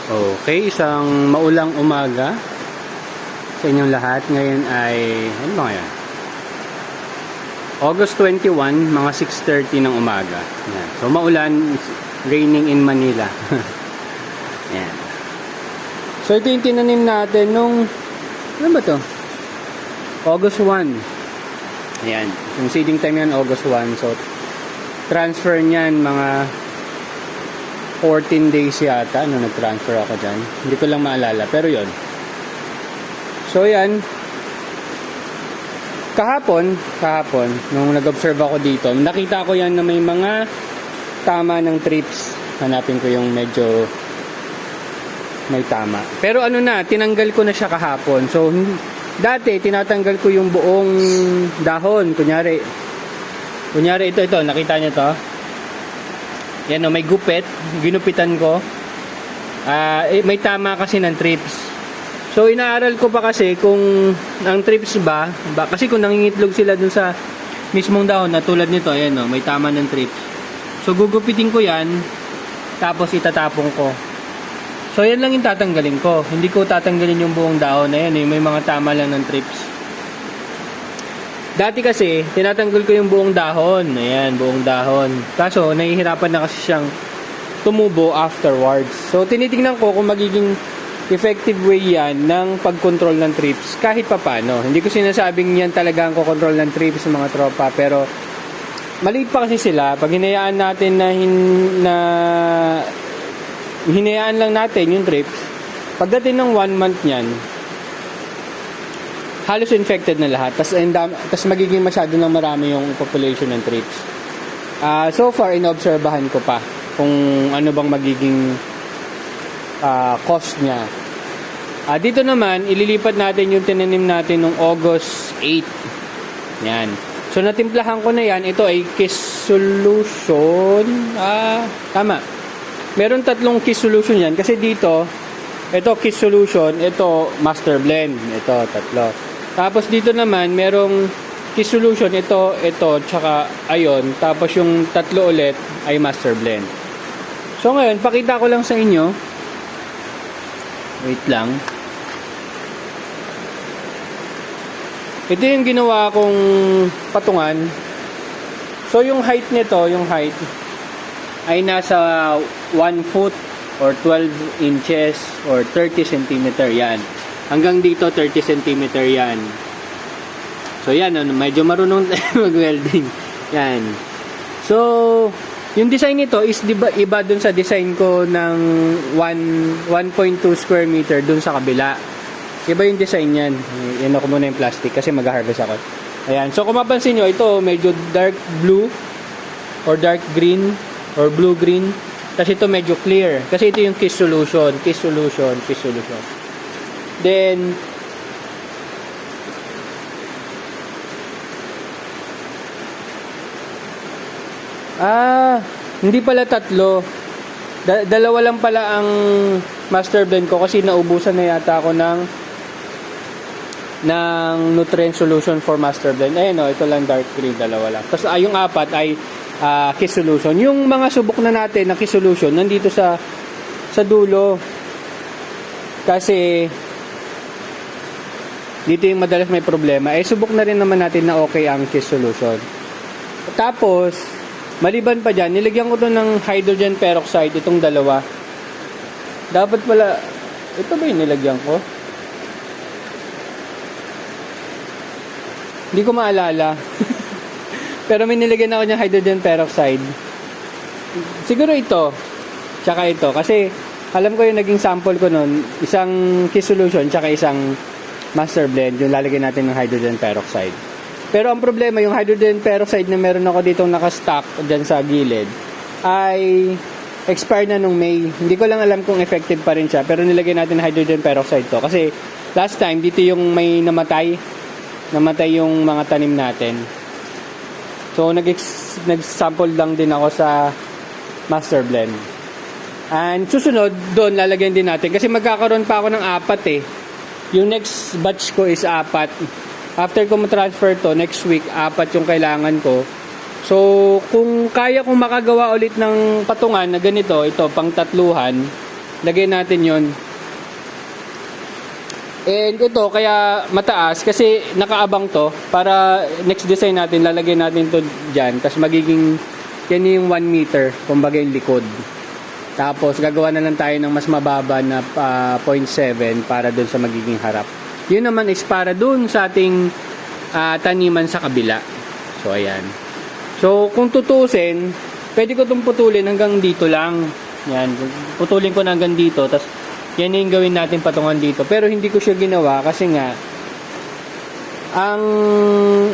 Okay, isang maulang umaga sa inyong lahat. Ngayon ay, ano ba ngayon? August 21, mga 6:30 ng umaga. Yan. So maulan, raining in Manila. Yan. So ito yung tinanim natin nung, ano ba to? August 1. Ayan. Yung seeding time yan, August 1. So transfer niyan mga 14 days yata, nag-transfer ako dyan. Hindi ko lang maalala, pero yon. So yan, kahapon, nung nag-observe ako dito, nakita ko yan na may mga tama ng trips. Hanapin ko yung medyo may tama. Pero ano na, tinanggal ko na siya kahapon. So, dati, tinatanggal ko yung buong dahon. Kunyari ito, nakita nyo to? Yan o, may gupit, ginupitan ko. May tama kasi ng trips. So inaaral ko pa kasi kung ang trips ba, kasi kung nangingitlog sila dun sa mismong dahon na tulad nito, ayan o, may tama ng trips. So gugupitin ko yan, tapos itatapong ko. So yan lang yung tatanggalin ko. Hindi ko tatanggalin yung buong dahon na yan, may mga tama lang ng trips. Dati kasi, tinatanggal ko yung buong dahon. Ayan, buong dahon. Kaso, nahihirapan na kasi siyang tumubo afterwards. So, tinitingnan ko kung magiging effective way yan ng pag-control ng trips kahit papano. Hindi ko sinasabing yan talaga ang control ng trips ng mga tropa. Pero, maliit pa kasi sila. Pag hinayaan natin hinayaan lang natin yung trips, pagdating ng 1 month niyan, halos infected na lahat. Tas magiging masyado ng marami yung population ng trips. So far, inobserbahan ko pa kung ano bang magiging cost niya. Dito naman, ililipat natin yung tinanim natin noong August 8. Yan. So, natimplahan ko na yan. Ito ay Kiss Solution. Tama. Meron 3 Kiss Solution yan. Kasi dito, ito Kiss Solution, ito Master Blend. Ito, 3. Tapos dito naman, merong Kiss Solution, ito, tsaka ayon. Tapos yung 3 ulit ay Master Blend. So ngayon, pakita ko lang sa inyo. Wait lang. Ito yung ginawa kong patungan. So yung height nito, ay nasa 1 foot or 12 inches or 30 centimeter yan. Hanggang dito 30 cm yan. So yan, medyo marunong mag-welding. Yan. So, yung design nito is iba dun sa design ko ng 1.2 square meter dun sa kabila. Iba yung design yan. Yan ako muna yung plastic kasi mag-harvest ako. Ayan. So kung mapansin nyo, ito medyo dark blue or dark green or blue-green. Kasi ito medyo clear. Kasi ito yung Kiss Solution. Then, hindi pala 3. Dalawa lang pala ang Master Blend ko kasi naubusan na yata ako ng nutrient solution for Master Blend. Ayun o, ito lang dark green, dalawa lang. Tapos yung 4 ay Kiss Solution. Yung mga subok na natin na Kiss Solution nandito sa dulo. Kasi dito yung madalas may problema. Subok na rin naman natin na okay ang Kiss Solution. Tapos, maliban pa dyan, nilagyan ko to ng hydrogen peroxide, itong 2. Dapat pala, ito ba yung nilagyan ko? Hindi ko maalala. Pero may nilagyan ako ng hydrogen peroxide. Siguro ito, tsaka ito. Kasi, alam ko yung naging sample ko nun, isang Kiss Solution, tsaka isang Master Blend, yung lalagyan natin ng hydrogen peroxide. Pero ang problema, yung hydrogen peroxide na meron ako ditong nakastock dyan sa gilid, ay expired na nung May. Hindi ko lang alam kung effective pa rin siya, pero nilagyan natin ng hydrogen peroxide to. Kasi last time, dito yung may namatay yung mga tanim natin. So, nag-sample lang din ako sa Master Blend. And susunod, doon lalagyan din natin. Kasi magkakaroon pa ako ng 4 Yung next batch ko is 4. After ko ma-transfer to, next week, 4 yung kailangan ko. So, kung kaya kong makagawa ulit ng patungan na ganito, ito, pang 3, lagay natin yon. And ito, kaya mataas, kasi nakaabang to, para next design natin, lalagay natin to dyan, tapos magiging, yan yung 1 meter, kumbaga yung likod. Tapos, gagawa na lang tayo ng mas mababa na 0.7 para dun sa magiging harap. Yun naman is para dun sa ating taniman sa kabila. So, ayan. So, kung tutusin, pwede ko itong putulin hanggang dito lang. Yan, putulin ko na hanggang dito, tapos, yan yung gawin natin patungan dito. Pero hindi ko siya ginawa kasi nga, ang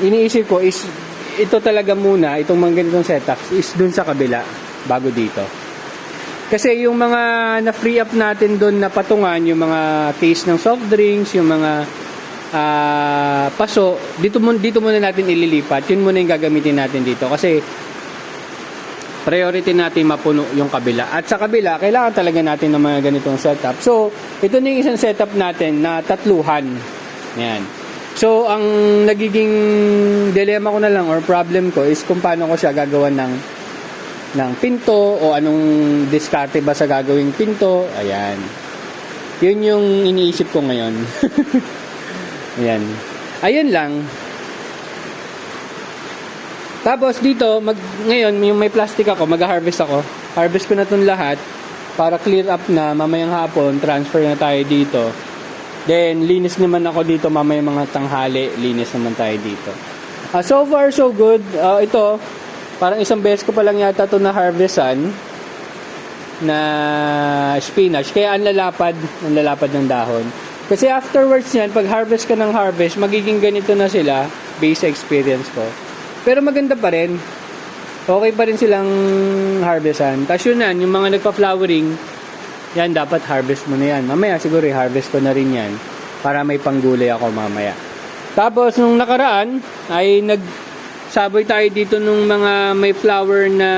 iniisip ko is, ito talaga muna, itong mga ganitong setups, is dun sa kabila, bago dito. Kasi yung mga na-free up natin dun na patungan, yung mga case ng soft drinks, yung mga paso, dito muna natin ililipat. Yun muna yung gagamitin natin dito. Kasi, priority natin mapuno yung kabila. At sa kabila, kailangan talaga natin ng mga ganitong setup. So, ito na yung isang setup natin na tatluhan. Yan. So, ang nagiging dilemma ko na lang or problem ko is kung paano ko siya gagawa ng pinto o anong diskarte ba sa gagawing pinto. Ayan. Yun yung iniisip ko ngayon. Ayan. Ayun lang. Tapos dito, ngayon, yung may plastic ako, mag-harvest ako. Harvest ko na itong lahat para clear up na mamayang hapon, transfer na tayo dito. Then, linis naman ako dito mamayang mga tanghali, linis naman tayo dito. So far, so good. Ito, parang isang beses ko pa lang yata ito na harvestan na spinach. Kaya ang lalapad ng dahon. Kasi afterwards yan, pag harvest ka ng harvest, magiging ganito na sila, based sa experience ko. Pero maganda pa rin. Okay pa rin silang harvestan. Tapos yun yan, yung mga nagpa-flowering, yan, dapat harvest mo na yan. Mamaya siguro harvest ko na rin yan para may panggulay ako mamaya. Tapos nung nakaraan, ay nagsaboy tayo dito nung mga may flower na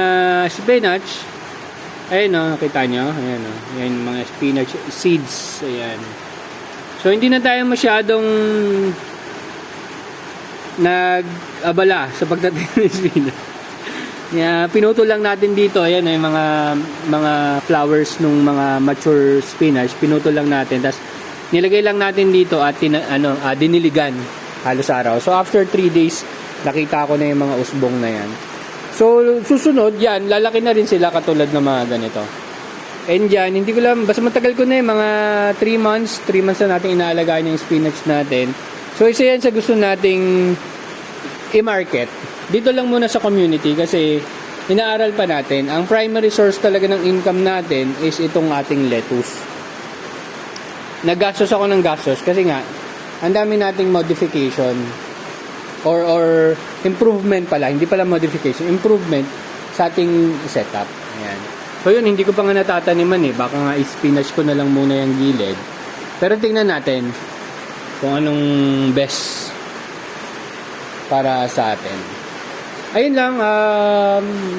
spinach. Ayan o, nakita nyo? Ayan o. Ayan yung mga spinach seeds. Ayan. So hindi na tayo masyadong nag-abala sa pagtatim ng spinach. Yeah, pinutol lang natin dito. Ayan yung mga flowers nung mga mature spinach. Pinutol lang natin. Tapos nilagay lang natin dito at diniligan halos araw. So after 3 days, nakita ko na yung mga usbong na yan. So susunod yan, lalaki na rin sila katulad ng mga ganito. And yan, hindi ko lang, basta matagal ko na yung mga 3 months na natin inaalagaan yung spinach natin. So isa yan sa gusto nating i-market. Dito lang muna sa community kasi inaaral pa natin. Ang primary source talaga ng income natin is itong ating lettuce. Naggastos ako ng gastos kasi nga ang dami nating modification or improvement pala. Hindi pala modification, improvement sa ating setup. Ayan. So yun, hindi ko pa nga natataniman eh. Baka nga spinach ko na lang muna yung gilid. Pero tingnan natin kung anong best para sa atin. Ayun lang,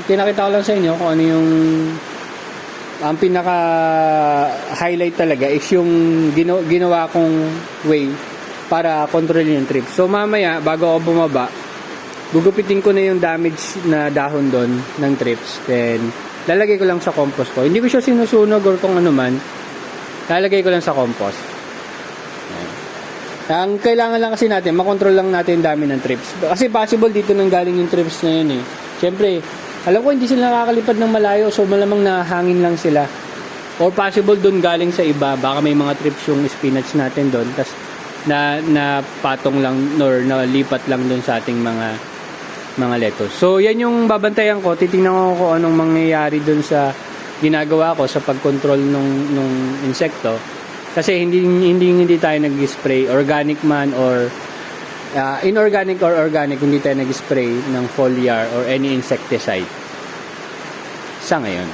pinakita ko lang sa inyo kung ano yung ang pinaka highlight talaga is yung ginawa kong way para kontrolin yung trips. So mamaya, bago ako bumaba, gugupitin ko na yung damage na dahon doon ng trips. Then, lalagay ko lang sa compost ko. Hindi ko siya sinusunog or kung ano man. Lalagay ko lang sa compost. Ang kailangan lang kasi natin, makontrol lang natin yung dami ng trips. Kasi possible dito nang galing yung trips na yun eh. Siyempre, alam ko hindi sila nakakalipad ng malayo, so malamang nahangin lang sila. Or possible doon galing sa iba, baka may mga trips yung spinach natin doon, tas na patong lang or nalipat lang doon sa ating mga lettuce. So yan yung babantayan ko, titingnan ko kung anong mangyayari doon sa ginagawa ko sa pagkontrol nung insekto. Kasi hindi tayo nag-spray, organic man or inorganic or organic, hindi tayo nag-spray ng foliar or any insecticide sa ngayon.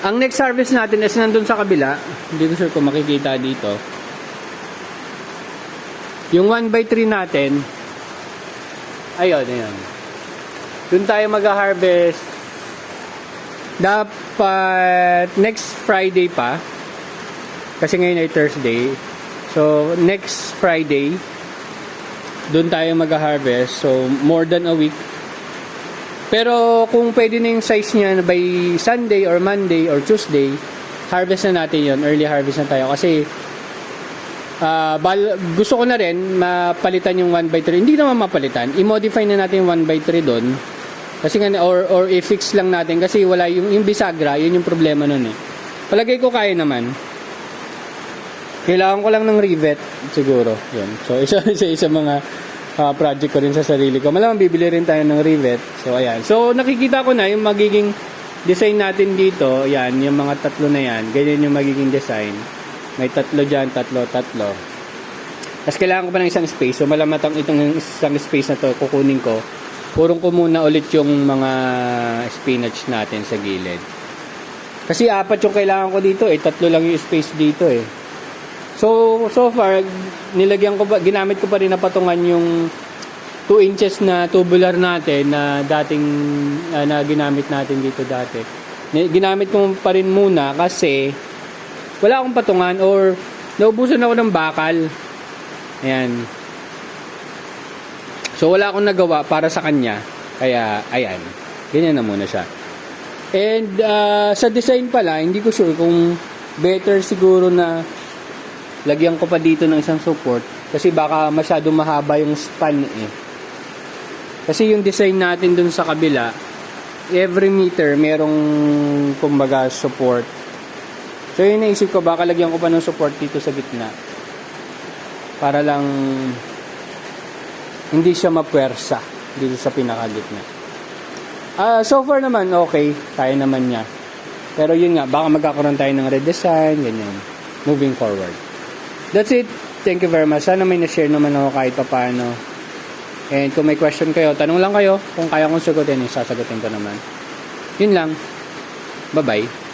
Ang next harvest natin is nandun sa kabila. Hindi ko sure kung makikita dito. Yung 1/3 natin, ayun. Doon tayo mag-harvest. Dapat next Friday pa. Kasi ngayon ay Thursday. So, next Friday, doon tayo mag-harvest. So, more than a week. Pero kung pwede na yung size niya by Sunday or Monday or Tuesday, harvest na natin yon, early harvest na tayo. Kasi gusto ko na rin mapalitan yung 1/3. Hindi naman mapalitan, i-modify na natin yung 1/3 doon. Kasi nga, or i-fix lang natin kasi wala yung bisagra, yun yung problema nun eh. Palagay ko kaya naman. Kailangan ko lang ng rivet siguro. Yun. So isa mga project ko rin sa sarili ko. Malamang bibili rin tayo ng rivet. So ayan. So nakikita ko na yung magiging design natin dito. Ayan, yung mga tatlo na yan. Ganyan yung magiging design. May tatlo dyan, tatlo. Tapos kailangan ko pa ng isang space. So malamang itong isang space na to kukunin ko. Purong ko muna ulit yung mga spinach natin sa gilid. Kasi 4 yung kailangan ko dito eh. 3 lang yung space dito eh. So far, ginamit ko pa rin na patungan yung 2 inches na tubular natin na dating na ginamit natin dito dati. Ginamit ko pa rin muna kasi wala akong patungan or naubusan ako ng bakal. Ayan. So wala akong nagawa para sa kanya. Kaya ayan. Ganyan na muna siya. And sa design pala, hindi ko sure kung better siguro na lagyan ko pa dito ng isang support kasi baka masyado mahaba yung span eh. Kasi yung design natin dun sa kabila, every meter merong kumbaga support. So yun naisip ko, baka lagyan ko pa ng support dito sa gitna para lang hindi siya mapuwersa dito sa pinakagitna. So far naman okay, kaya naman niya. Pero yun nga, baka magkakaroon tayo ng redesign, ganyan, moving forward. That's it. Thank you very much. Sana may na-share naman ako kahit paano. And kung may question kayo, tanong lang kayo. Kung kaya kong sagutin, sasagutin ko naman. Yun lang. Bye-bye.